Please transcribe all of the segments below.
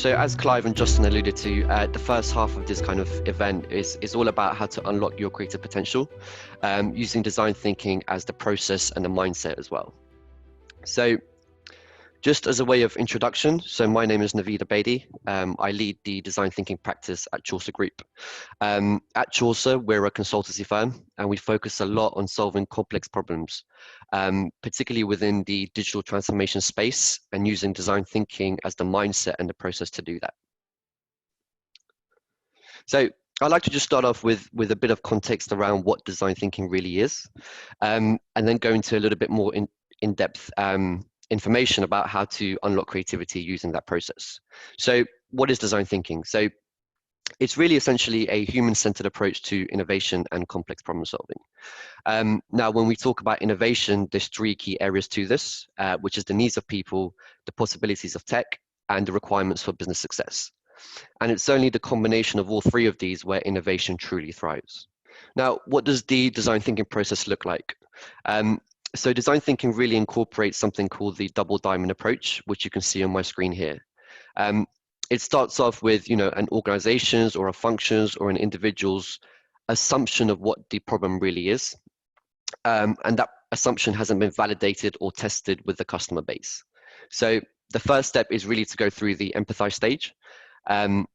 So as Clive and Justin alluded to, the first half of this kind of event is all about how to unlock your creative potential, using design thinking as the process and the mindset as well. So just as a way of introduction, so my name is Nawid Obaydi. I lead the design thinking practice at Chaucer Group. At Chaucer, we're a consultancy firm, and we focus a lot on solving complex problems, particularly within the digital transformation space, and using design thinking as the mindset and the process to do that. So I'd like to just start off with a bit of context around what design thinking really is, and then go into a little bit more in-depth information about how to unlock creativity using that process. So what is design thinking? So it's really essentially a human-centered approach to innovation and complex problem solving. Now, when we talk about innovation, there's three key areas to this, which is the needs of people, the possibilities of tech, and the requirements for business success. And it's only the combination of all three of these where innovation truly thrives. Now, what does the design thinking process look like? So design thinking really incorporates something called the double diamond approach, which you can see on my screen here. It starts off with, an organization's or a function's or an individual's assumption of what the problem really is. And that assumption hasn't been validated or tested with the customer base. So the first step is really to go through the empathize stage. And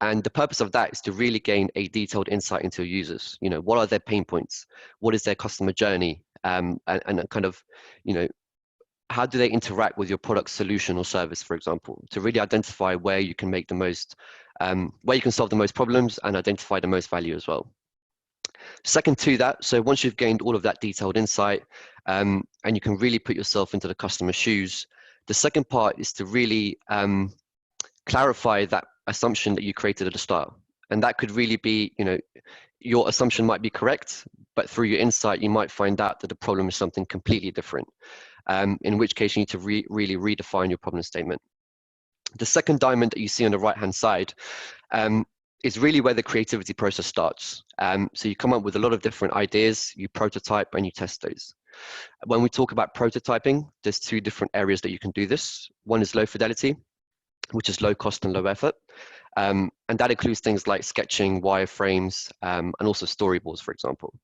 the purpose of that is to really gain a detailed insight into your users. What are their pain points? What is their customer journey? And kind of, how do they interact with your product, solution, or service, for example, to really identify where you can make the most, where you can solve the most problems and identify the most value as well. Second to that, so once you've gained all of that detailed insight, and you can really put yourself into the customer's shoes, the second part is to really clarify that assumption that you created at the start. And that could really be, your assumption might be correct, but through your insight, you might find out that the problem is something completely different, in which case you need to really redefine your problem statement. The second diamond that you see on the right-hand side is really where the creativity process starts. So you come up with a lot of different ideas, you prototype, and you test those. When we talk about prototyping, there's two different areas that you can do this. One is low fidelity, which is low cost and low effort. And that includes things like sketching, wireframes, and also storyboards, for example.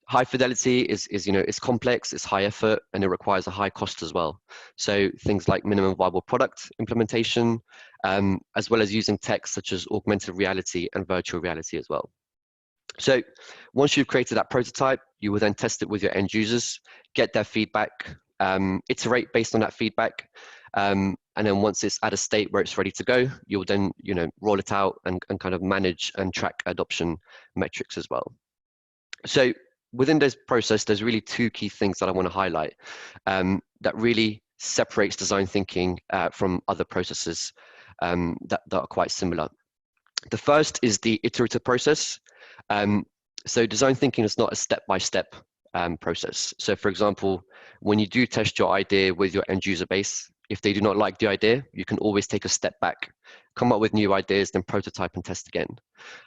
High fidelity is it's complex, it's high effort, and it requires a high cost as well. So things like minimum viable product implementation, as well as using tech such as augmented reality and virtual reality as well. So once you've created that prototype, you will then test it with your end users, get their feedback, iterate based on that feedback, and then once it's at a state where it's ready to go, you'll then roll it out and kind of manage and track adoption metrics as well. So within this process, there's really two key things that I want to highlight that really separates design thinking from other processes that are quite similar. The first is the iterative process. So design thinking is not a step-by-step process. So for example, when you do test your idea with your end user base, if they do not like the idea, you can always take a step back, come up with new ideas, then prototype and test again.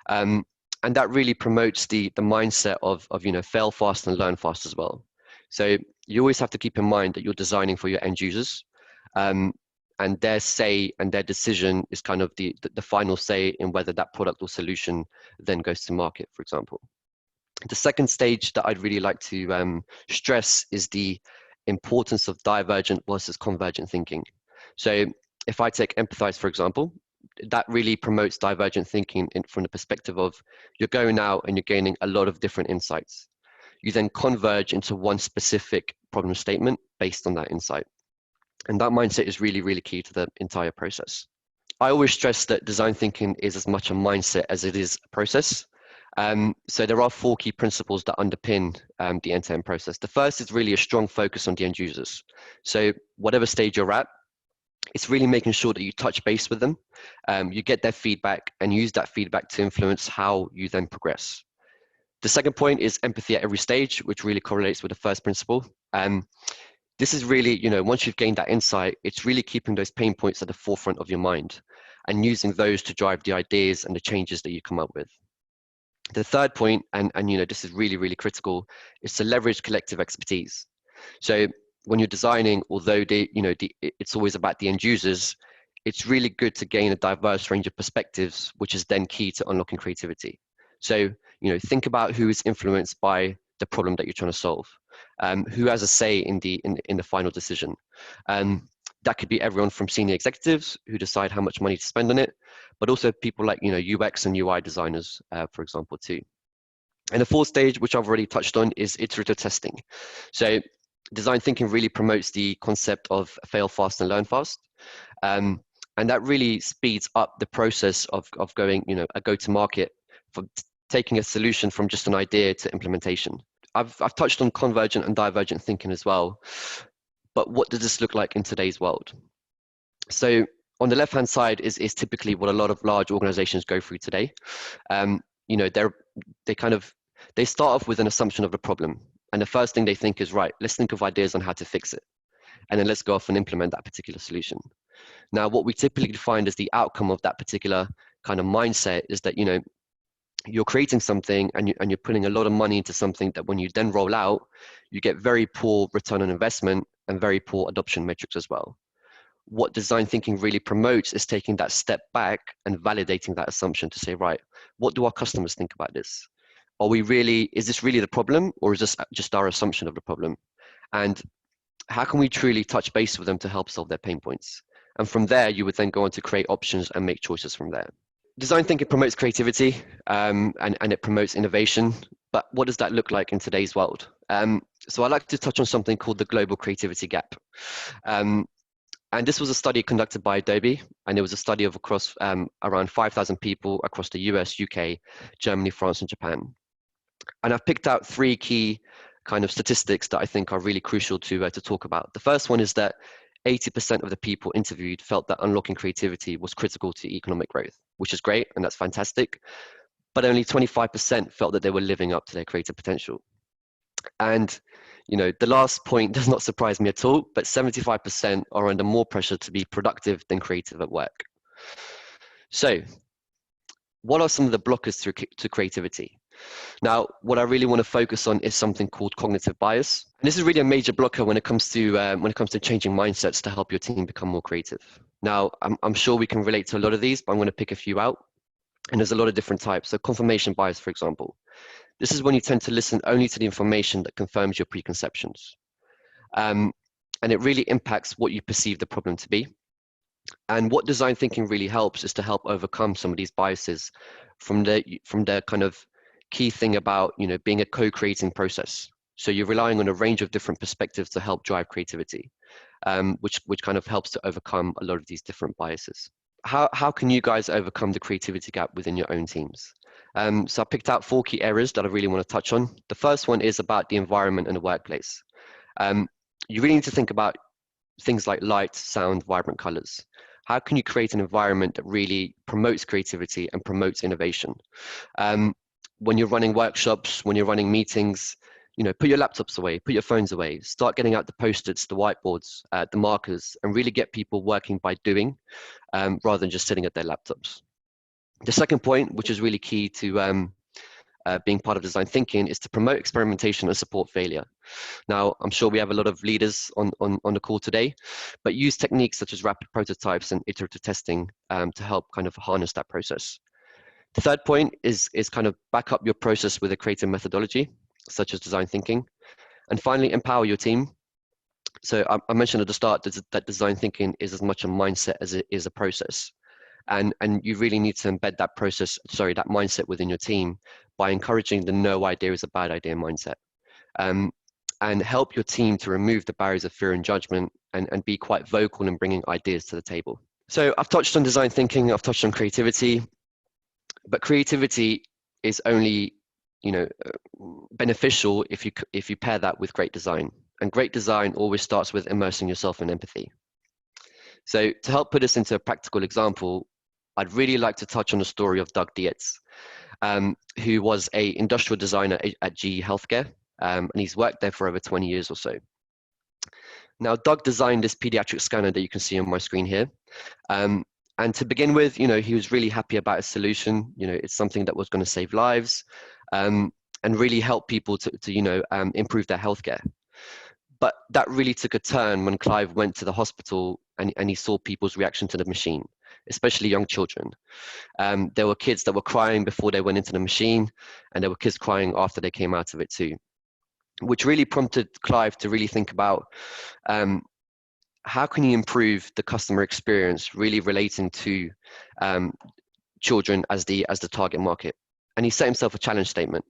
And that really promotes the mindset of fail fast and learn fast as well. So you always have to keep in mind that you're designing for your end users, and their say and their decision is kind of the final say in whether that product or solution then goes to market, for example. The second stage that I'd really like to stress is the importance of divergent versus convergent thinking. So if I take empathize, for example, that really promotes divergent thinking from the perspective of you're going out and you're gaining a lot of different insights. You then converge into one specific problem statement based on that insight. And that mindset is really, really key to the entire process. I always stress that design thinking is as much a mindset as it is a process. So there are four key principles that underpin the end-to-end process. The first is really a strong focus on the end users. So whatever stage you're at, it's really making sure that you touch base with them, you get their feedback and use that feedback to influence how you then progress. The second point is empathy at every stage, which really correlates with the first principle. This is really, once you've gained that insight, it's really keeping those pain points at the forefront of your mind and using those to drive the ideas and the changes that you come up with. The third point, and this is really, really critical, is to leverage collective expertise. So when you're designing, although it's always about the end users, it's really good to gain a diverse range of perspectives, which is then key to unlocking creativity. So, think about who is influenced by the problem that you're trying to solve, who has a say in the final decision. That could be everyone from senior executives who decide how much money to spend on it, but also people like UX and UI designers, for example, too. And the fourth stage, which I've already touched on, is iterative testing. So design thinking really promotes the concept of fail fast and learn fast. And that really speeds up the process of going, a go-to-market, from taking a solution from just an idea to implementation. I've touched on convergent and divergent thinking as well, but what does this look like in today's world? So on the left-hand side is typically what a lot of large organizations go through today. They start off with an assumption of the problem, and the first thing they think is, right, let's think of ideas on how to fix it, and then let's go off and implement that particular solution. Now, what we typically find is the outcome of that particular kind of mindset is that you're creating something and you're putting a lot of money into something that when you then roll out, you get very poor return on investment and very poor adoption metrics as well. What design thinking really promotes is taking that step back and validating that assumption to say, right, what do our customers think about this? Is this really the problem, or is this just our assumption of the problem? And how can we truly touch base with them to help solve their pain points? And from there, you would then go on to create options and make choices from there. Design thinking promotes creativity, and it promotes innovation. But what does that look like in today's world? So I'd like to touch on something called the global creativity gap. And this was a study conducted by Adobe, and it was a study of across around 5,000 people across the US, UK, Germany, France, and Japan. And I've picked out three key kind of statistics that I think are really crucial to talk about. The first one is that 80% of the people interviewed felt that unlocking creativity was critical to economic growth, which is great, and that's fantastic. But only 25% felt that they were living up to their creative potential. And the last point does not surprise me at all, but 75% are under more pressure to be productive than creative at work. So what are some of the blockers to creativity? Now, what I really want to focus on is something called cognitive bias. And this is really a major blocker when it comes to changing mindsets to help your team become more creative. Now, I'm sure we can relate to a lot of these, but I'm going to pick a few out. And there's a lot of different types. So confirmation bias, for example. This is when you tend to listen only to the information that confirms your preconceptions. And it really impacts what you perceive the problem to be. And what design thinking really helps is to help overcome some of these biases from the kind of key thing about being a co-creating process. So you're relying on a range of different perspectives to help drive creativity, which kind of helps to overcome a lot of these different biases. How can you guys overcome the creativity gap within your own teams? So I picked out 4 key areas that I really want to touch on. The first one is about the environment in the workplace. You really need to think about things like light, sound, vibrant colors. How can you create an environment that really promotes creativity and promotes innovation? When you're running workshops, when you're running meetings, put your laptops away, put your phones away, start getting out the Post-its, the whiteboards, the markers, and really get people working by doing rather than just sitting at their laptops. The second point, which is really key to being part of design thinking, is to promote experimentation and support failure. Now, I'm sure we have a lot of leaders on the call today, but use techniques such as rapid prototypes and iterative testing to help kind of harness that process. The third point is kind of back up your process with a creative methodology, such as design thinking. And finally, empower your team. So I mentioned at the start that design thinking is as much a mindset as it is a process. And you really need to embed that mindset within your team by encouraging the no idea is a bad idea mindset. And help your team to remove the barriers of fear and judgment and be quite vocal in bringing ideas to the table. So I've touched on design thinking, I've touched on creativity, but creativity is only beneficial if you pair that with great design. And great design always starts with immersing yourself in empathy. So to help put this into a practical example, I'd really like to touch on the story of Doug Dietz, who was an industrial designer at GE Healthcare, and he's worked there for over 20 years or so. Now, Doug designed this pediatric scanner that you can see on my screen here. And to begin with, he was really happy about his solution. It's something that was going to save lives and really help people to improve their healthcare. But that really took a turn when Clive went to the hospital and he saw people's reaction to the machine, especially young children. There were kids that were crying before they went into the machine, and there were kids crying after they came out of it too, which really prompted Clive to really think about how can he improve the customer experience, really relating to children as the target market. And he set himself a challenge statement,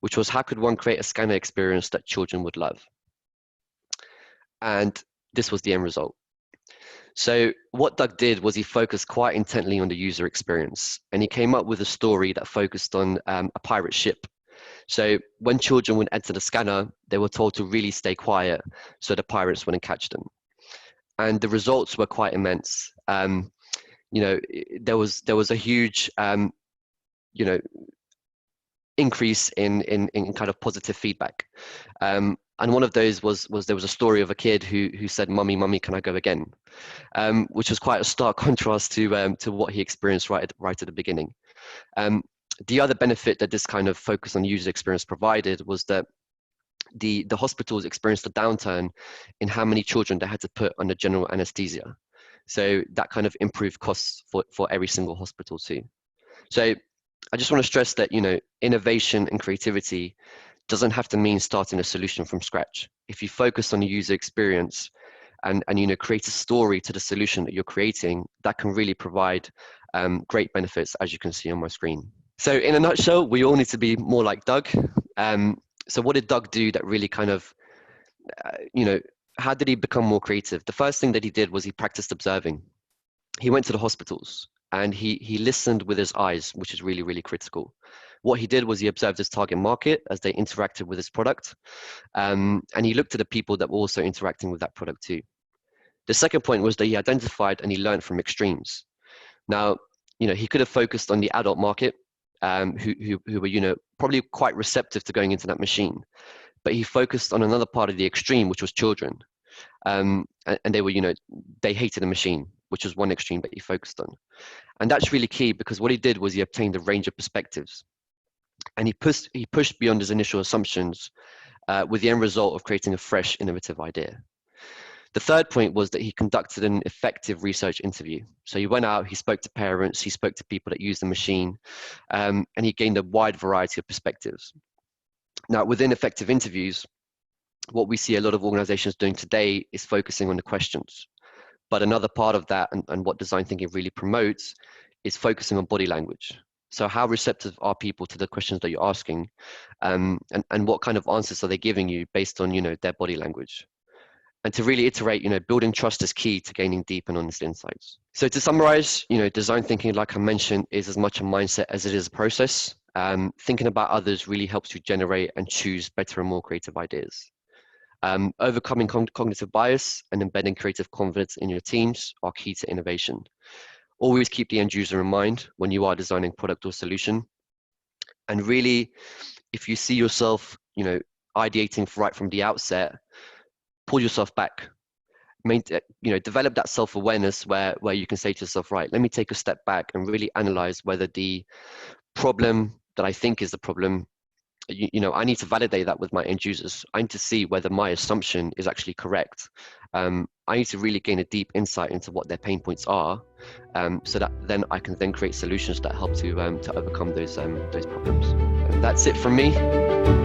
which was, how could one create a scanner experience that children would love? And this was the end result. So what Doug did was he focused quite intently on the user experience, and he came up with a story that focused on a pirate ship. So when children would enter the scanner, they were told to really stay quiet so the pirates wouldn't catch them. And the results were quite immense. There was a huge increase in kind of positive feedback. And one of those was there was a story of a kid who said, "Mummy, can I go again?" Which was quite a stark contrast to what he experienced right at the beginning. The other benefit that this kind of focus on user experience provided was that the hospitals experienced a downturn in how many children they had to put under general anesthesia. So that kind of improved costs for every single hospital too. So I just want to stress that, innovation and creativity doesn't have to mean starting a solution from scratch. If you focus on the user experience and create a story to the solution that you're creating, that can really provide great benefits, as you can see on my screen. So in a nutshell, we all need to be more like Doug. So what did Doug do that really kind of, how did he become more creative? The first thing that he did was he practiced observing. He went to the hospitals and he listened with his eyes, which is really, really critical. What he did was he observed his target market as they interacted with his product. And he looked at the people that were also interacting with that product too. The second point was that he identified and he learned from extremes. Now, he could have focused on the adult market, who were, probably quite receptive to going into that machine. But he focused on another part of the extreme, which was children. And they were, they hated the machine, which was one extreme that he focused on. And that's really key, because what he did was he obtained a range of perspectives. And he pushed beyond his initial assumptions with the end result of creating a fresh, innovative idea. The third point was that he conducted an effective research interview. So he went out, he spoke to parents, he spoke to people that use the machine, and he gained a wide variety of perspectives. Now, within effective interviews, what we see a lot of organizations doing today is focusing on the questions. But another part of that, and what design thinking really promotes, is focusing on body language. So how receptive are people to the questions that you're asking, and what kind of answers are they giving you based on, their body language? And to really iterate, building trust is key to gaining deep and honest insights. So to summarize, design thinking, like I mentioned, is as much a mindset as it is a process. Thinking about others really helps you generate and choose better and more creative ideas. Overcoming cognitive bias and embedding creative confidence in your teams are key to innovation. Always keep the end user in mind when you are designing product or solution. And really, if you see yourself, ideating right from the outset, pull yourself back. Develop that self-awareness where you can say to yourself, right, let me take a step back and really analyze whether the problem that I think is the problem, I need to validate that with my end users. I need to see whether my assumption is actually correct. I need to really gain a deep insight into what their pain points are, so that then I can then create solutions that help to overcome those problems. And that's it from me.